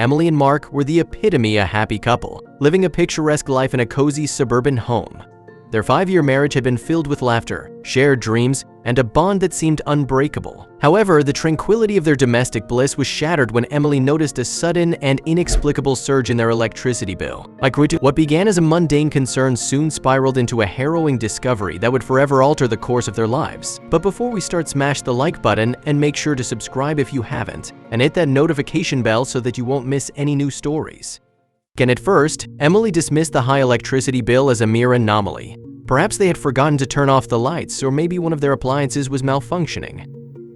Emily and Mark were the epitome of a happy couple, living a picturesque life in a cozy suburban home. Their 5-year marriage had been filled with laughter, shared dreams, and a bond that seemed unbreakable. However, the tranquility of their domestic bliss was shattered when Emily noticed a sudden and inexplicable surge in their electricity bill. What began as a mundane concern soon spiraled into a harrowing discovery that would forever alter the course of their lives. But before we start, smash the like button and make sure to subscribe if you haven't, and hit that notification bell so that you won't miss any new stories. At first, Emily dismissed the high electricity bill as a mere anomaly. Perhaps they had forgotten to turn off the lights, or maybe one of their appliances was malfunctioning.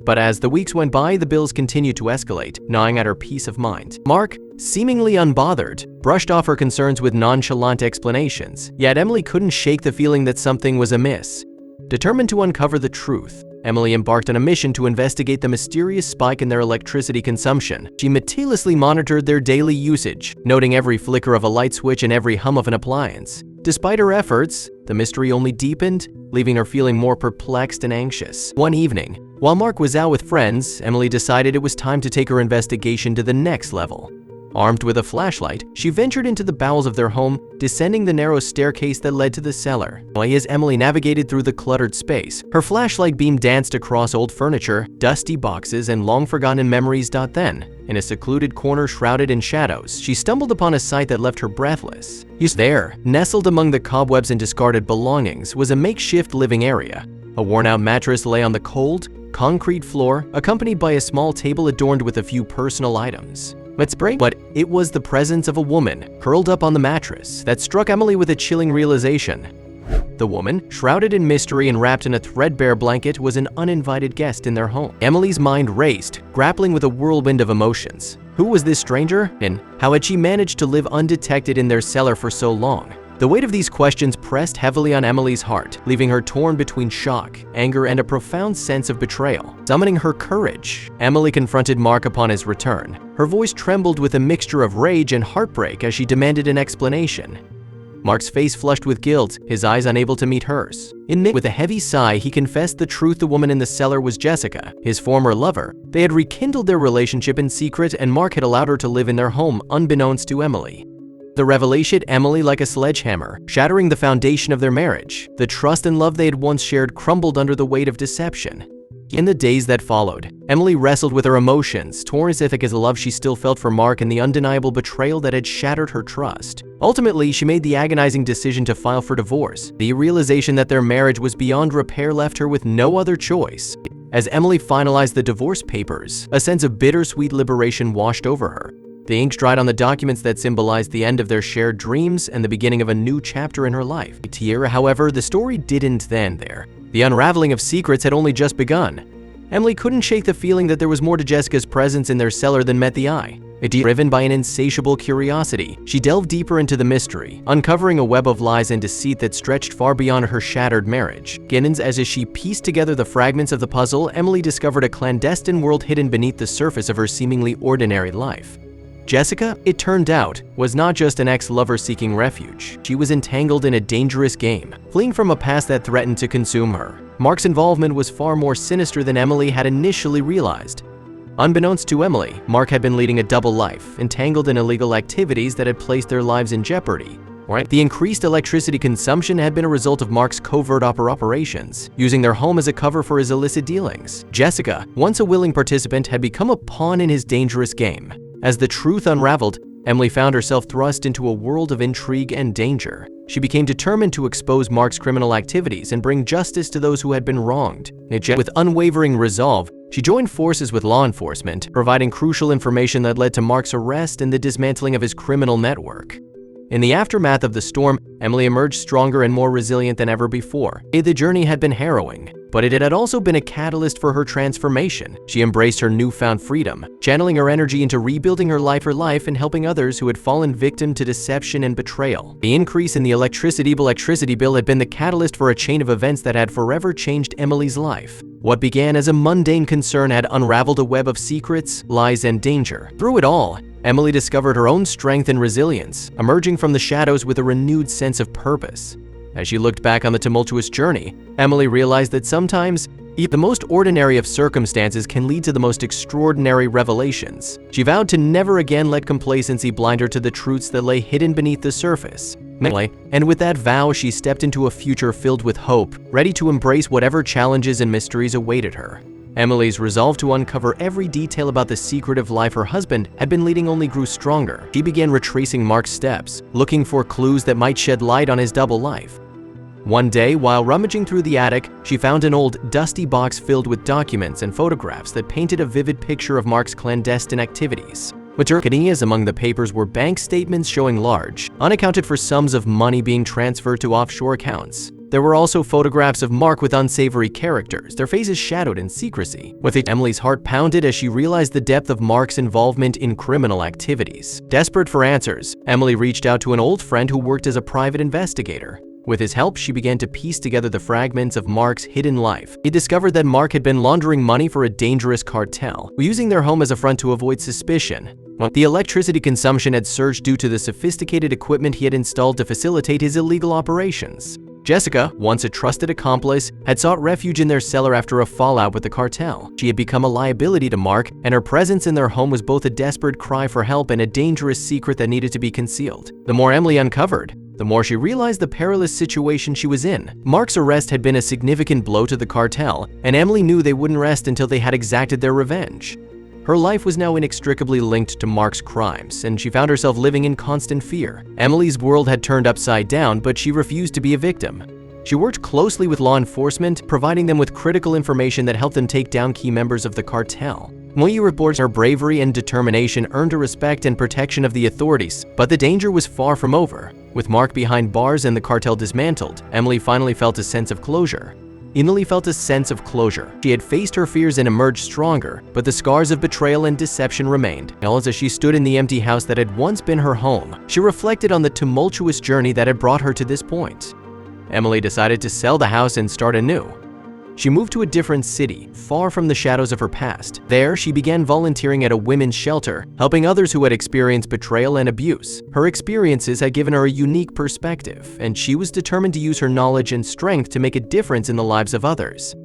But as the weeks went by, the bills continued to escalate, gnawing at her peace of mind. Mark, seemingly unbothered, brushed off her concerns with nonchalant explanations. Yet Emily couldn't shake the feeling that something was amiss. Determined to uncover the truth, Emily embarked on a mission to investigate the mysterious spike in their electricity consumption. She meticulously monitored their daily usage, noting every flicker of a light switch and every hum of an appliance. Despite her efforts, the mystery only deepened, leaving her feeling more perplexed and anxious. One evening, while Mark was out with friends, Emily decided it was time to take her investigation to the next level. Armed with a flashlight, she ventured into the bowels of their home, descending the narrow staircase that led to the cellar. As Emily navigated through the cluttered space, her flashlight beam danced across old furniture, dusty boxes, and long-forgotten memories. Then, in a secluded corner shrouded in shadows, she stumbled upon a sight that left her breathless. There, nestled among the cobwebs and discarded belongings, was a makeshift living area. A worn-out mattress lay on the cold, concrete floor, accompanied by a small table adorned with a few personal items. But it was the presence of a woman, curled up on the mattress, that struck Emily with a chilling realization. The woman, shrouded in mystery and wrapped in a threadbare blanket, was an uninvited guest in their home. Emily's mind raced, grappling with a whirlwind of emotions. Who was this stranger, and how had she managed to live undetected in their cellar for so long? The weight of these questions pressed heavily on Emily's heart, leaving her torn between shock, anger, and a profound sense of betrayal. Summoning her courage, Emily confronted Mark upon his return. Her voice trembled with a mixture of rage and heartbreak as she demanded an explanation. Mark's face flushed with guilt, his eyes unable to meet hers. With a heavy sigh, he confessed the truth. The woman in the cellar was Jessica, his former lover. They had rekindled their relationship in secret, and Mark had allowed her to live in their home unbeknownst to Emily. The revelation hit Emily like a sledgehammer, shattering the foundation of their marriage. The trust and love they had once shared crumbled under the weight of deception. In the days that followed, Emily wrestled with her emotions, torn as the love she still felt for Mark and the undeniable betrayal that had shattered her trust. Ultimately, she made the agonizing decision to file for divorce. The realization that their marriage was beyond repair left her with no other choice. As Emily finalized the divorce papers, a sense of bittersweet liberation washed over her. The ink dried on the documents that symbolized the end of their shared dreams and the beginning of a new chapter in her life. However, the story didn't end there. The unraveling of secrets had only just begun. Emily couldn't shake the feeling that there was more to Jessica's presence in their cellar than met the eye. Driven by an insatiable curiosity, she delved deeper into the mystery, uncovering a web of lies and deceit that stretched far beyond her shattered marriage. As she pieced together the fragments of the puzzle, Emily discovered a clandestine world hidden beneath the surface of her seemingly ordinary life. Jessica, it turned out, was not just an ex-lover seeking refuge. She was entangled in a dangerous game, fleeing from a past that threatened to consume her. Mark's involvement was far more sinister than Emily had initially realized. Unbeknownst to Emily, Mark had been leading a double life, entangled in illegal activities that had placed their lives in jeopardy. The increased electricity consumption had been a result of Mark's covert operations, using their home as a cover for his illicit dealings. Jessica, once a willing participant, had become a pawn in his dangerous game. As the truth unraveled, Emily found herself thrust into a world of intrigue and danger. She became determined to expose Mark's criminal activities and bring justice to those who had been wronged. With unwavering resolve, she joined forces with law enforcement, providing crucial information that led to Mark's arrest and the dismantling of his criminal network. In the aftermath of the storm, Emily emerged stronger and more resilient than ever before. The journey had been harrowing, but it had also been a catalyst for her transformation. She embraced her newfound freedom, channeling her energy into rebuilding her life and helping others who had fallen victim to deception and betrayal. The increase in the electricity bill had been the catalyst for a chain of events that had forever changed Emily's life. What began as a mundane concern had unraveled a web of secrets, lies, and danger. Through it all, Emily discovered her own strength and resilience, emerging from the shadows with a renewed sense of purpose. As she looked back on the tumultuous journey, Emily realized that sometimes Even the most ordinary of circumstances can lead to the most extraordinary revelations. She vowed to never again let complacency blind her to the truths that lay hidden beneath the surface. And with that vow, she stepped into a future filled with hope, ready to embrace whatever challenges and mysteries awaited her. Emily's resolve to uncover every detail about the secretive life her husband had been leading only grew stronger. She began retracing Mark's steps, looking for clues that might shed light on his double life. One day, while rummaging through the attic, she found an old, dusty box filled with documents and photographs that painted a vivid picture of Mark's clandestine activities. Materials among the papers were bank statements showing large, unaccounted-for sums of money being transferred to offshore accounts. There were also photographs of Mark with unsavory characters, their faces shadowed in secrecy. With it, Emily's heart pounded as she realized the depth of Mark's involvement in criminal activities. Desperate for answers, Emily reached out to an old friend who worked as a private investigator. With his help, she began to piece together the fragments of Mark's hidden life. He discovered that Mark had been laundering money for a dangerous cartel, using their home as a front to avoid suspicion. The electricity consumption had surged due to the sophisticated equipment he had installed to facilitate his illegal operations. Jessica, once a trusted accomplice, had sought refuge in their cellar after a fallout with the cartel. She had become a liability to Mark, and her presence in their home was both a desperate cry for help and a dangerous secret that needed to be concealed. The more Emily uncovered, the more she realized the perilous situation she was in. Mark's arrest had been a significant blow to the cartel, and Emily knew they wouldn't rest until they had exacted their revenge. Her life was now inextricably linked to Mark's crimes, and she found herself living in constant fear. Emily's world had turned upside down, but she refused to be a victim. She worked closely with law enforcement, providing them with critical information that helped them take down key members of the cartel. Moyi reports her bravery and determination earned her respect and protection of the authorities, but the danger was far from over. With Mark behind bars and the cartel dismantled, Emily finally felt a sense of closure. She had faced her fears and emerged stronger, but the scars of betrayal and deception remained. As she stood in the empty house that had once been her home, she reflected on the tumultuous journey that had brought her to this point. Emily decided to sell the house and start anew. She moved to a different city, far from the shadows of her past. There, she began volunteering at a women's shelter, helping others who had experienced betrayal and abuse. Her experiences had given her a unique perspective, and she was determined to use her knowledge and strength to make a difference in the lives of others.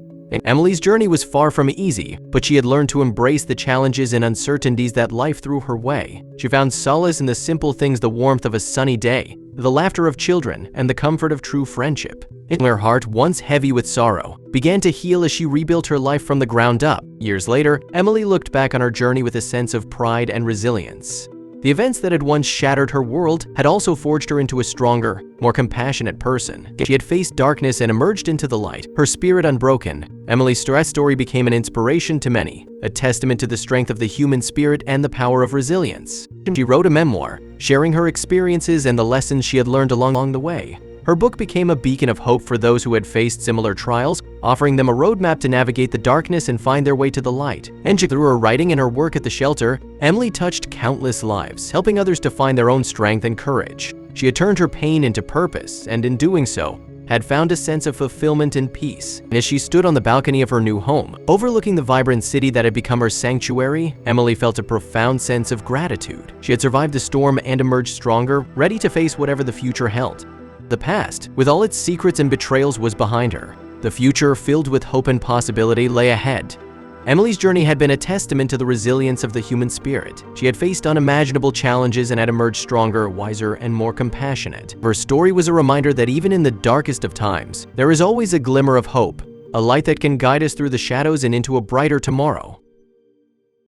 Emily's journey was far from easy, but she had learned to embrace the challenges and uncertainties that life threw her way. She found solace in the simple things: the warmth of a sunny day, the laughter of children, and the comfort of true friendship. Her heart, once heavy with sorrow, began to heal as she rebuilt her life from the ground up. Years later, Emily looked back on her journey with a sense of pride and resilience. The events that had once shattered her world had also forged her into a stronger, more compassionate person. She had faced darkness and emerged into the light, her spirit unbroken. Emily's story became an inspiration to many, a testament to the strength of the human spirit and the power of resilience. She wrote a memoir, sharing her experiences and the lessons she had learned along the way. Her book became a beacon of hope for those who had faced similar trials, offering them a roadmap to navigate the darkness and find their way to the light. And through her writing and her work at the shelter, Emily touched countless lives, helping others to find their own strength and courage. She had turned her pain into purpose, and in doing so, had found a sense of fulfillment and peace. As she stood on the balcony of her new home, overlooking the vibrant city that had become her sanctuary, Emily felt a profound sense of gratitude. She had survived the storm and emerged stronger, ready to face whatever the future held. The past, with all its secrets and betrayals, was behind her. The future, filled with hope and possibility, lay ahead. Emily's journey had been a testament to the resilience of the human spirit. She had faced unimaginable challenges and had emerged stronger, wiser, and more compassionate. Her story was a reminder that even in the darkest of times, there is always a glimmer of hope, a light that can guide us through the shadows and into a brighter tomorrow.